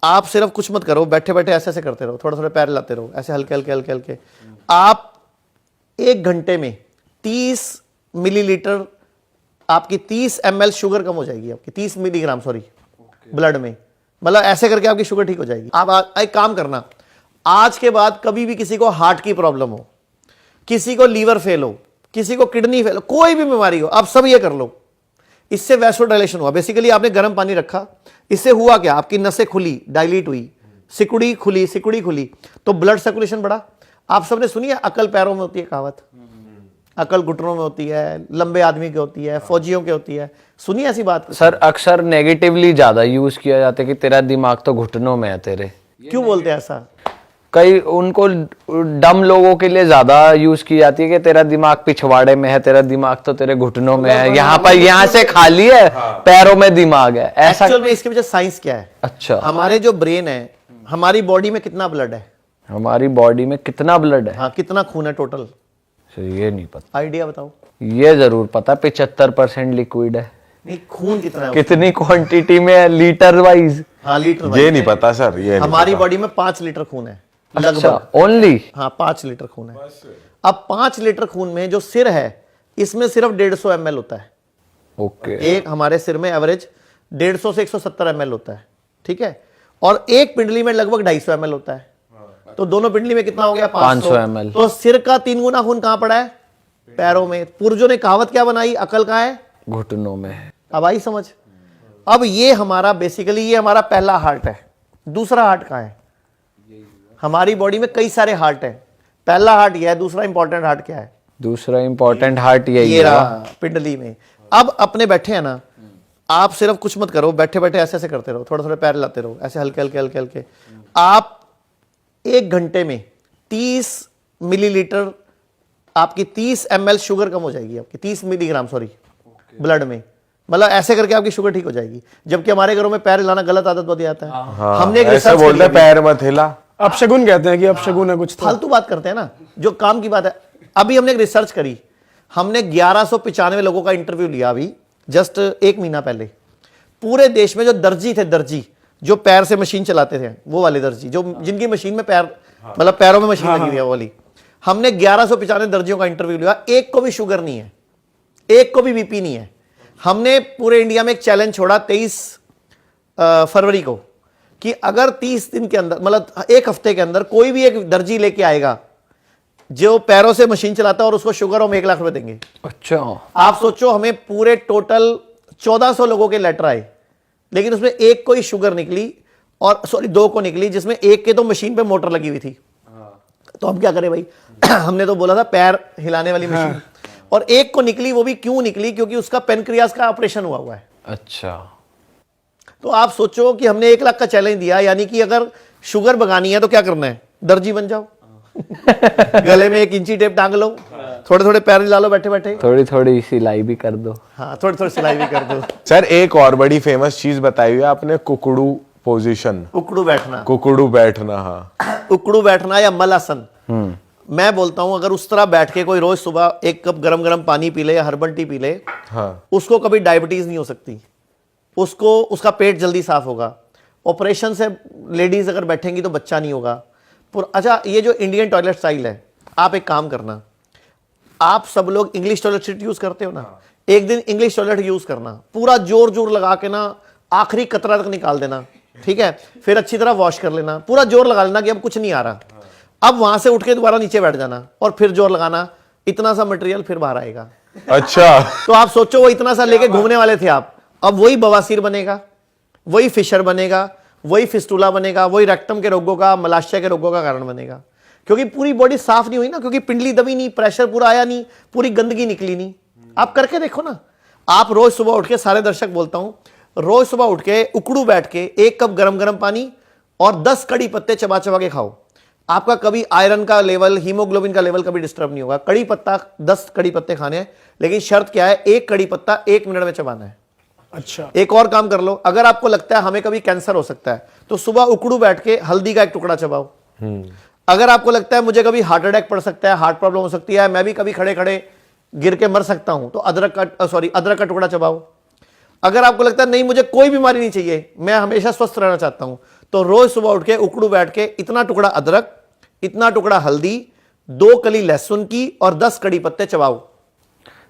आप सिर्फ कुछ मत करो, बैठे बैठे ऐसे ऐसे करते रहो, थोड़ा थोड़ा पैर हिलाते रहो, ऐसे हल्के हल्के हल्के हल्के। आप 1 घंटे में 30 मिलीलीटर आपकी 30 ml शुगर कम हो जाएगी, आपकी 30 मिलीग्राम सॉरी ब्लड में, मतलब ऐसे करके आपकी शुगर ठीक हो जाएगी। आप एक काम करना, आज के बाद कभी भी किसी को हार्ट की प्रॉब्लम हो, किसी को लीवर फेल हो, किसी को किडनी फेल हो, कोई भी बीमारी हो, आप सब ये कर लो। इससे वैसोडाइलेशन हुआ, बेसिकली आपने गर्म पानी रखा, इससे हुआ क्या, आपकी नसें खुली, डायलीट हुई, सिकुड़ी खुली, तो ब्लड सर्कुलेशन बढ़ा। आप सबने सुनी है अकल पैरों में होती है कहावत, अकल घुटनों में होती है, लंबे आदमी की होती है, फौजियों की होती है, सुनिए ऐसी बात? सर अक्सर नेगेटिवली ज्यादा यूज किया जाता है कि तेरा दिमाग तो घुटनों में है तेरे। क्यों बोलते हैं ऐसा? कई उनको डम लोगों के लिए ज्यादा यूज की जाती है कि तेरा दिमाग पिछवाड़े में है, तेरा दिमाग तो तेरे घुटनों में है, यहाँ पर यहाँ से खाली है, पैरों में दिमाग है, ऐसा। एक्चुअल में इसके पीछे साइंस क्या है? अच्छा, हमारे जो ब्रेन है, हमारी बॉडी में कितना ब्लड है? हमारी बॉडी में कितना ब्लड है? हाँ, कितना खून है टोटल? ये नहीं पता। आइडिया बताओ। ये जरूर पता, 75% लिक्विड है। नहीं, खून कितना है? कितनी क्वांटिटी में है, लीटर वाइज? हाँ, लीटर ये नहीं पता सर, ये हमारी बॉडी में 5 लीटर खून है अच्छा, लगभग। ओनली? हाँ, 5 लीटर खून है। अब 5 लीटर खून में जो सिर है, इसमें सिर्फ 150 ml होता है। ओके। एक हमारे सिर में एवरेज 150 से 170 ml होता है, ठीक है। और एक पिंडली में लगभग 250 ml होता है, तो दोनों पिंडली में कितना हो गया? 500 ml। तो सिर का 3 गुना खून कहां पड़ा है? पैरों में। पूर्वजों ने कहावत क्या बनाई? अकल कहां है? घुटनों में। अब आई समझ? अब ये हमारा बेसिकली ये हमारा पहला हार्ट है। दूसरा हार्ट कहां है? हमारी बॉडी में कई सारे हार्ट है, पहला हार्ट ये है, दूसरा इंपॉर्टेंट हार्ट क्या है? दूसरा इंपॉर्टेंट हार्ट यही ये है पिंडली में। अब अपने बैठे हैं ना, आप सिर्फ कुछ मत करो, बैठे बैठे ऐसे ऐसे करते रहो, थोड़ा थोड़ा पैर हिलाते रहो, ऐसे हल्के हल्के हल्के हल्के। आप 1 घंटे में 30 मिलीलीटर आपकी 30 ml शुगर कम हो जाएगी, आपकी 30 मिलीग्राम सॉरी ब्लड में, मतलब ऐसे करके आपकी शुगर ठीक हो जाएगी। जबकि हमारे घरों में पैर हिलाना गलत आदत बहुत आता है। हमने एक ऐसे रिसर्च बोलते हैं पैर मत हिला, अपशगुन कहते हैं कि अपशगुन है कुछ तो। फालतू बात करते हैं ना, जो काम की बात है। अभी हमने एक रिसर्च करी, हमने 1195 लोगों का इंटरव्यू लिया अभी जस्ट 1 महीना पहले। पूरे देश में जो दर्जी थे, दर्जी जो पैर से मशीन चलाते थे, वो वाले दर्जी जो जिनकी मशीन में पैर मतलब पैरों में मशीन लगी हुई है, वो वाली, हमने 1195 दर्जियों का इंटरव्यू लिया। एक को भी शुगर नहीं है, एक को भी बीपी नहीं है। हमने पूरे इंडिया में एक चैलेंज छोड़ा 23 फरवरी को कि अगर 30 दिन के अंदर मतलब 1 हफ्ते के अंदर कोई भी एक दर्जी लेके आएगा जो पैरों से मशीन चलाता है और उसको शुगर हम 1 लाख रुपए देंगे। अच्छा, आप सोचो, हमें पूरे टोटल 1400 लोगों के लेटर आए, लेकिन उसमें एक को ही शुगर निकली, और सॉरी 2 को निकली, जिसमें एक के तो मशीन पे मोटर लगी हुई थी। तो हम क्या करें भाई हमने तो बोला था पैर हिलाने वाली मशीन, और एक को निकली। वो भी क्यों निकली? क्योंकि उसका पेनक्रियास का ऑपरेशन हुआ है। अच्छा, तो आप सोचो कि हमने 1 लाख का चैलेंज दिया, यानी कि अगर शुगर भगानी है तो क्या करना है? दर्जी बन जाओ गले में 1 इंची टेप टांग लो, थोड़े थोड़े पैर हिला लो बैठे बैठे, थोड़ी थोड़ी सिलाई भी कर दो। हाँ, थोड़ी थोड़ी सिलाई भी कर दो। सर एक और बड़ी फेमस चीज बताई हुई है आपने, कुकड़ू पोजीशन, उकड़ू बैठना, कुकड़ू बैठना। हाँ, उकड़ू बैठना या मलासन। मैं बोलता हूं अगर उस तरह बैठ के कोई रोज सुबह 1 कप गरम गरम पानी पी ले या हर्बल टी पी ले, हाँ, उसको कभी डायबिटीज नहीं हो सकती, उसको उसका पेट जल्दी साफ होगा। ऑपरेशन से लेडीज अगर बैठेंगी तो बच्चा नहीं होगा। अच्छा, ये जो इंडियन टॉयलेट स्टाइल है, आप एक काम करना, आप सब लोग इंग्लिश टॉयलेट सीट यूज करते हो ना, एक दिन इंग्लिश टॉयलेट यूज करना, पूरा जोर जोर लगा के ना आखिरी कतरा तक निकाल देना, ठीक है। फिर अच्छी तरह वॉश कर लेना, पूरा जोर लगा लेना कि अब कुछ नहीं आ रहा। अब वहां से उठ के दोबारा नीचे बैठ जाना और फिर जोर लगाना, इतना सा मटेरियल फिर बाहर आएगा। अच्छा, तो आप सोचो वो इतना सा लेके घूमने वाले थे आप, अब वही बवासीर बनेगा, वही फिशर बनेगा, वही फिस्टुला बनेगा, वही रेक्टम के रोगों का, मलाशय के रोगों का कारण बनेगा। क्योंकि पूरी बॉडी साफ नहीं हुई ना, क्योंकि पिंडली दबी नहीं, प्रेशर पूरा आया नहीं, पूरी गंदगी निकली नहीं। आप करके देखो ना, आप रोज सुबह उठ के, सारे दर्शक बोलता हूं, रोज सुबह उठ के उकड़ू बैठ के 1 कप गरम गरम पानी और 10 कड़ी पत्ते चबा चबा के खाओ। आपका कभी आयरन का लेवल, हीमोग्लोबिन का लेवल कभी डिस्टर्ब नहीं होगा। कड़ी पत्ता 10 कड़ी पत्ते खाने हैं, लेकिन शर्त क्या है? 1 कड़ी पत्ता 1 मिनट में चबाना है। अच्छा, एक और काम कर लो, अगर आपको लगता है हमें कभी कैंसर हो सकता है तो सुबह उकड़ू बैठ के हल्दी का 1 टुकड़ा चबाओ। अगर आपको लगता है मुझे कभी हार्ट अटैक पड़ सकता है, हार्ट प्रॉब्लम हो सकती है, मैं भी कभी खड़े खड़े गिर के मर सकता हूं, तो अदरक का टुकड़ा चबाओ। अगर आपको लगता है नहीं मुझे कोई बीमारी नहीं चाहिए, मैं हमेशा स्वस्थ रहना चाहता हूं, तो रोज सुबह उठ के उकड़ू बैठ के इतना टुकड़ा अदरक, इतना टुकड़ा हल्दी, 2 कली लहसुन की और 10 कड़ी पत्ते चबाओ।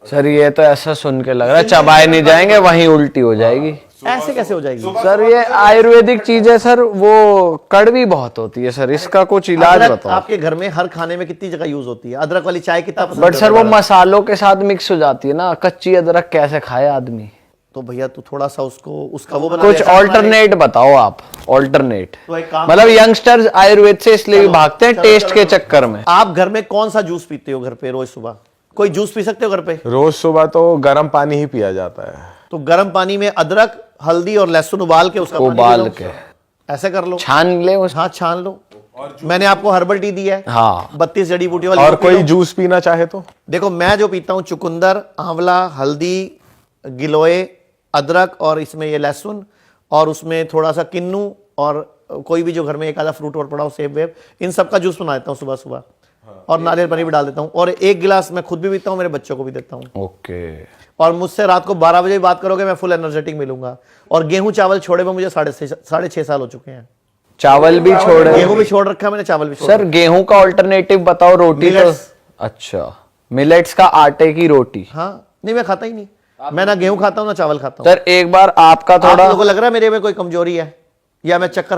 सर ये तो ऐसा सुन के लग रहा है चबाए नहीं जाएंगे, वहीं उल्टी हो जाएगी। ऐसे कैसे हो जाएगी? सर ये आयुर्वेदिक चीज है सर, वो कड़वी बहुत होती है सर, इसका कुछ इलाज अदरक बताओ। आपके घर में हर खाने में कितनी जगह यूज होती है? अदरक वाली चाय कितना पसंद बट सर करते वो हो? मसालों के साथ मिक्स हो जाती है ना, कच्ची अदरक कैसे खाए आदमी? तो भैया तू थोड़ा सा उसका वो बना कुछ दे, ऐसा बना दे। ऑल्टरनेट बताओ आप, ऑल्टरनेट। तो एक काम मतलब यंगस्टर्स आयुर्वेद से इसलिए भी भागते हैं टेस्ट के चक्कर में। आप घर में कौन सा जूस पीते हो घर पे रोज सुबह? कोई जूस पी सकते हो घर पे? रोज सुबह तो गर्म पानी ही पिया जाता है। तो गर्म पानी में अदरक, हल्दी और लहसुन उबाल के उसका पानी उबाल पी लो। के ऐसे कर लो। छान ले उस। हाँ छान लो। मैंने आपको हर्बल टी दी है, हाँ 32 जड़ी बूटी वाली। और वो पी कोई लो। जूस पीना चाहे तो देखो मैं जो पीता हूँ चुकंदर, आंवला, हल्दी, गिलोय, अदरक और इसमें ये लहसुन और उसमें थोड़ा सा किन्नू और कोई भी जो घर में एक आधा फ्रूट और पड़ा हो, सेब वेब, इन सब का जूस बना देता हूँ सुबह सुबह। और नारियल पानी भी डाल देता हूँ और 1 गिलास मैं खुद भी पीता हूँ, मेरे बच्चों को भी देता हूँ। ओके। और मुझसे रात को 12 बजे बात करोगे मैं फुल एनर्जेटिक मिलूंगा। और गेहूं चावल छोड़े में मुझे 6.5 साल हो चुके हैं। चावल भी छोड़े? गेहूं भी छोड़ रखा है मैंने, चावल भी छोड़ सर गेहूं का ऑल्टरनेटिव बताओ। रोटी तो Millets। अच्छा, मिलेट्स का आटे की रोटी। हाँ नहीं मैं खाता ही नहीं, मैं ना गेहूं खाता हूँ ना चावल खाता हूँ। सर एक बार आपका आप थोड़ा लोगों को लग रहा है मेरे में कोई कमजोरी है या मैं चक्कर